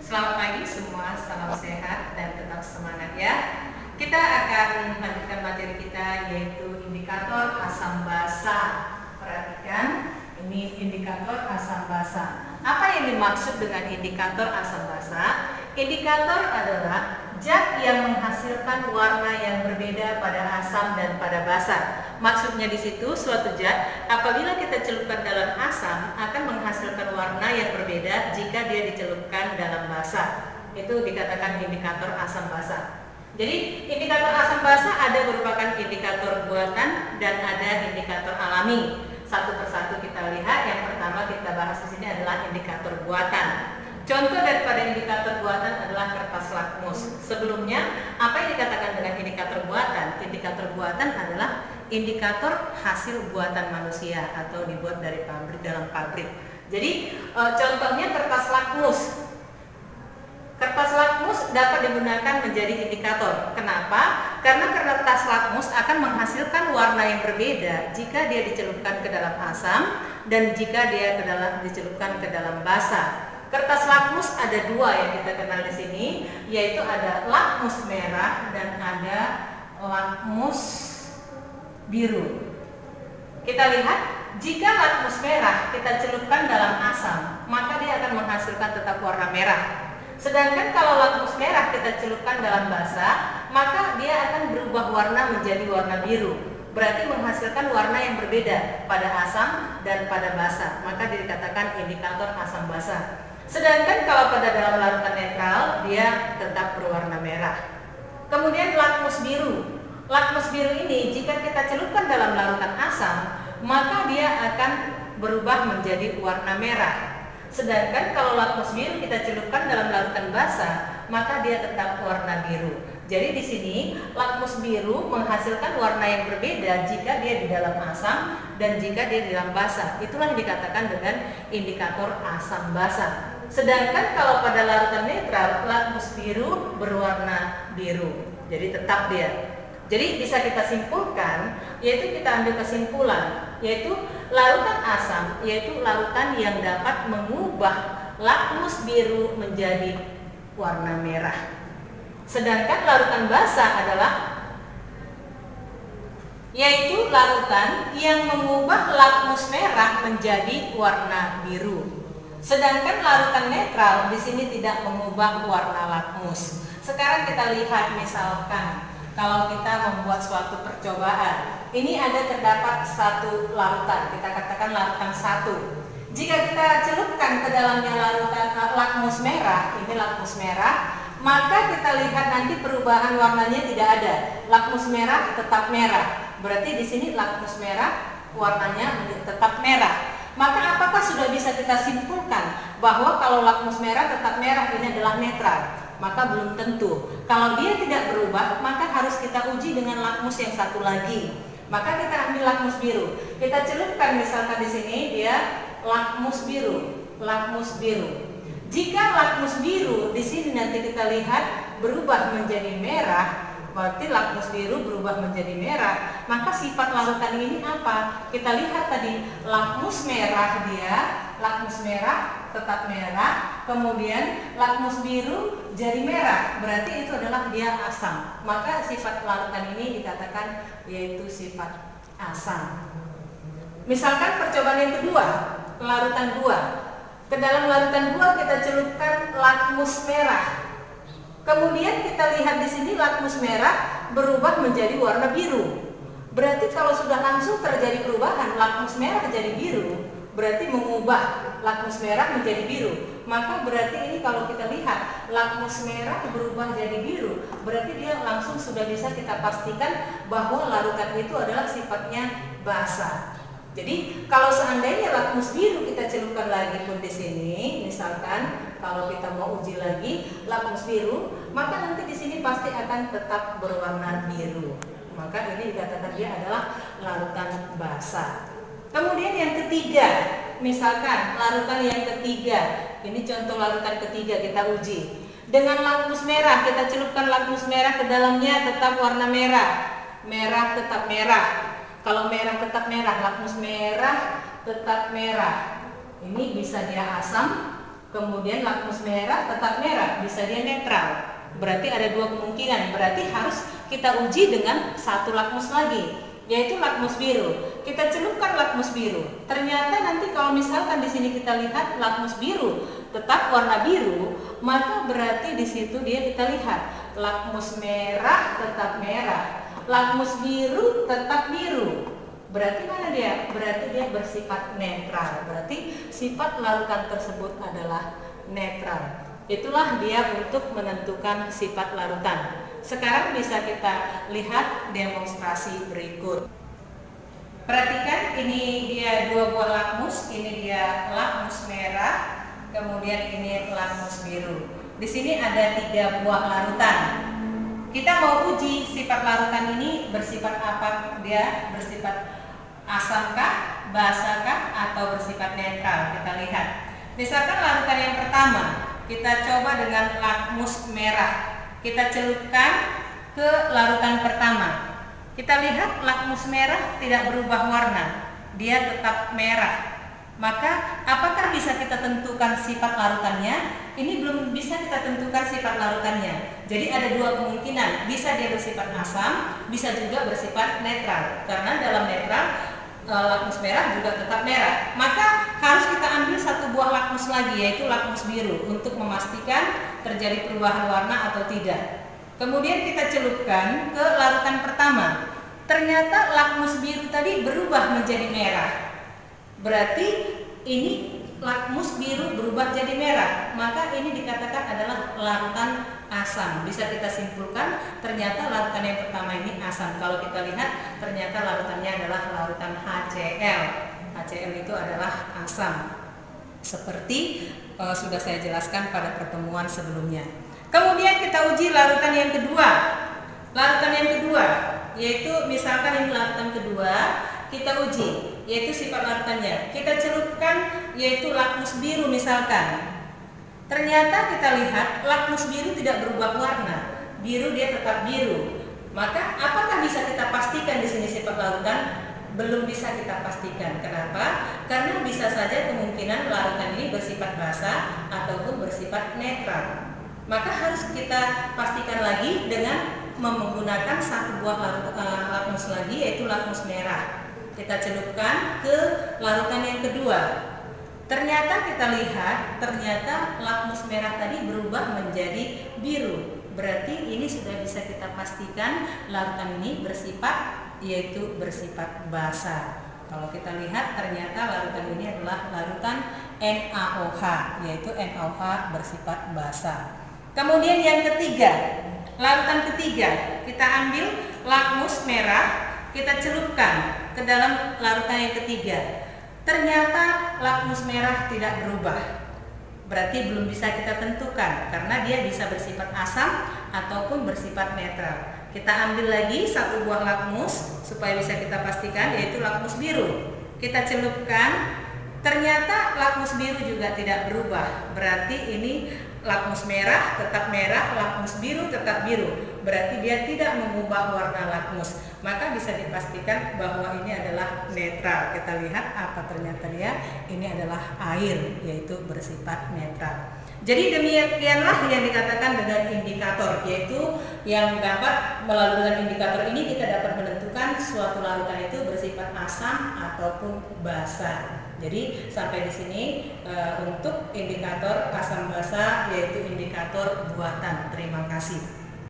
Selamat pagi semua, salam sehat dan tetap semangat ya. Kita akan melanjutkan materi kita yaitu indikator asam basa. Perhatikan, ini indikator asam basa. Apa yang dimaksud dengan indikator asam basa? Indikator adalah zat yang menghasilkan warna yang berbeda pada asam dan pada basa. Maksudnya di situ suatu zat apabila kita celupkan dalam asam akan menghasilkan warna yang berbeda jika dia dicelupkan dalam basa. Itu dikatakan indikator asam basa. Jadi indikator asam basa ada merupakan indikator buatan dan ada indikator alami. Satu persatu kita lihat. Yang pertama kita bahas di sini adalah indikator buatan. Contoh daripada indikator buatan adalah kertas lakmus. Sebelumnya, apa yang dikatakan dengan indikator buatan? Indikator buatan adalah indikator hasil buatan manusia atau dibuat dari pabrik dalam pabrik. Jadi, contohnya kertas lakmus. Kertas lakmus dapat digunakan menjadi indikator. Kenapa? Karena kertas lakmus akan menghasilkan warna yang berbeda jika dia dicelupkan ke dalam asam dan jika dia dicelupkan ke dalam basa. Kertas lakmus ada dua yang kita kenal di sini, yaitu ada lakmus merah dan ada lakmus biru. Kita lihat, jika lakmus merah kita celupkan dalam asam, maka dia akan menghasilkan tetap warna merah. Sedangkan kalau lakmus merah kita celupkan dalam basa, maka dia akan berubah warna menjadi warna biru. Berarti menghasilkan warna yang berbeda pada asam dan pada basa. Maka dikatakan indikator asam basa. Sedangkan kalau pada dalam larutan netral, dia tetap berwarna merah. Kemudian lakmus biru. Lakmus biru ini jika kita celupkan dalam larutan asam, maka dia akan berubah menjadi warna merah. Sedangkan kalau lakmus biru kita celupkan dalam larutan basa, maka dia tetap warna biru. Jadi di sini lakmus biru menghasilkan warna yang berbeda jika dia di dalam asam dan jika dia di dalam basa. Itulah yang dikatakan dengan indikator asam basa. Sedangkan kalau pada larutan netral, lakmus biru berwarna biru. Jadi tetap dia. Jadi bisa kita simpulkan, yaitu kita ambil kesimpulan, yaitu larutan asam, yaitu larutan yang dapat mengubah lakmus biru menjadi warna merah. Sedangkan larutan basa adalah yaitu larutan yang mengubah lakmus merah menjadi warna biru. Sedangkan larutan netral di sini tidak mengubah warna lakmus. Sekarang kita lihat misalkan kalau kita membuat suatu percobaan. Ini ada terdapat satu larutan, kita katakan larutan 1. Jika kita celupkan ke dalamnya larutan lakmus merah, ini lakmus merah, maka kita lihat nanti perubahan warnanya tidak ada. Lakmus merah tetap merah. Berarti di sini lakmus merah warnanya tetap merah. Maka apakah sudah bisa kita simpulkan bahwa kalau lakmus merah tetap merah ini adalah netral? Maka belum tentu. Kalau dia tidak berubah, maka harus kita uji dengan lakmus yang satu lagi. Maka kita ambil lakmus biru. Kita celupkan misalkan di sini dia lakmus biru, lakmus biru. Jika lakmus biru di sini nanti kita lihat berubah menjadi merah, berarti lakmus biru berubah menjadi merah, maka sifat larutan ini apa? Kita lihat tadi lakmus merah dia, lakmus merah tetap merah, kemudian lakmus biru jadi merah, berarti itu adalah dia asam. Maka sifat larutan ini dikatakan yaitu sifat asam. Misalkan percobaan yang kedua, larutan 2. Ke dalam larutan 2 kita celupkan lakmus merah. Kemudian kita lihat di sini lakmus merah berubah menjadi warna biru. Berarti kalau sudah langsung terjadi perubahan lakmus merah jadi biru, berarti mengubah lakmus merah menjadi biru. Maka berarti ini kalau kita lihat lakmus merah berubah jadi biru, berarti dia langsung sudah bisa kita pastikan bahwa larutan itu adalah sifatnya basa. Jadi kalau seandainya lakmus biru kita celupkan lagi pun di sini, misalkan kalau kita mau uji lagi lakmus biru, maka nanti di sini pasti akan tetap berwarna biru. Maka ini dikatakan dia adalah larutan basa. Kemudian yang ketiga, misalkan larutan yang ketiga, ini contoh larutan ketiga kita uji. Dengan lakmus merah kita celupkan lakmus merah ke dalamnya tetap warna merah, merah tetap merah. Kalau merah tetap merah, lakmus merah tetap merah. Ini bisa dia asam, kemudian lakmus merah tetap merah, bisa dia netral. Berarti ada dua kemungkinan, berarti harus kita uji dengan satu lakmus lagi, yaitu lakmus biru. Kita celupkan lakmus biru. Ternyata nanti kalau misalkan di sini kita lihat lakmus biru tetap warna biru, maka berarti di situ dia kita lihat lakmus merah tetap merah, lakmus biru tetap biru. Berarti mana dia? Berarti dia bersifat netral. Berarti sifat larutan tersebut adalah netral. Itulah dia untuk menentukan sifat larutan. Sekarang bisa kita lihat demonstrasi berikut. Perhatikan, ini dia dua buah lakmus, ini dia lakmus merah, kemudian ini lakmus biru. Di sini ada 3 buah larutan. Kita mau uji sifat larutan ini bersifat apa? Dia bersifat asamkah, basakah, atau bersifat netral? Kita lihat. Misalkan larutan yang pertama, kita coba dengan lakmus merah. Kita celupkan ke larutan pertama. Kita lihat lakmus merah tidak berubah warna, dia tetap merah. Maka apakah bisa kita tentukan sifat larutannya? Ini belum bisa kita tentukan sifat larutannya. Jadi ada dua kemungkinan, bisa dia bersifat asam, bisa juga bersifat netral. Karena dalam netral lakmus merah juga tetap merah. Maka harus kita ambil satu buah lakmus lagi, yaitu lakmus biru, untuk memastikan terjadi perubahan warna atau tidak. Kemudian kita celupkan ke larutan pertama. Ternyata lakmus biru tadi berubah menjadi merah. Berarti ini lakmus biru berubah jadi merah. Maka ini dikatakan adalah larutan asam. Bisa kita simpulkan ternyata larutan yang pertama ini asam. Kalau kita lihat ternyata larutannya adalah larutan HCl. HCl itu adalah asam. Seperti sudah saya jelaskan pada pertemuan sebelumnya. Kemudian kita uji larutan yang kedua. Larutan yang kedua, yaitu misalkan ini larutan kedua, kita uji, yaitu sifat larutannya. Kita celupkan, yaitu lakmus biru misalkan. Ternyata kita lihat lakmus biru tidak berubah warna, biru dia tetap biru. Maka apakah bisa kita pastikan di sini sifat larutan? Belum bisa kita pastikan. Kenapa? Karena bisa saja kemungkinan larutan ini bersifat basa ataupun bersifat netral. Maka harus kita pastikan lagi dengan menggunakan satu buah lakmus lagi, yaitu lakmus merah. Kita celupkan ke larutan yang kedua. Ternyata kita lihat, ternyata lakmus merah tadi berubah menjadi biru. Berarti ini sudah bisa kita pastikan larutan ini bersifat, yaitu bersifat basa. Kalau kita lihat ternyata larutan ini adalah larutan NaOH, yaitu NaOH bersifat basa. Kemudian yang ketiga, larutan ketiga, kita ambil lakmus merah, kita celupkan ke dalam larutan yang ketiga. Ternyata lakmus merah tidak berubah. Berarti belum bisa kita tentukan karena dia bisa bersifat asam ataupun bersifat netral. Kita ambil lagi satu buah lakmus supaya bisa kita pastikan, yaitu lakmus biru. Kita celupkan, ternyata lakmus biru juga tidak berubah. Berarti ini lakmus merah tetap merah, lakmus biru tetap biru. Berarti dia tidak mengubah warna lakmus. Maka bisa dipastikan bahwa ini adalah netral. Kita lihat apa ternyata dia, ini adalah air, yaitu bersifat netral. Jadi demikianlah yang dikatakan dengan indikator, yaitu yang dapat melalui dengan indikator ini kita dapat menentukan suatu larutan itu bersifat asam ataupun basa. Jadi sampai di sini untuk indikator asam basa, yaitu indikator buatan. Terima kasih.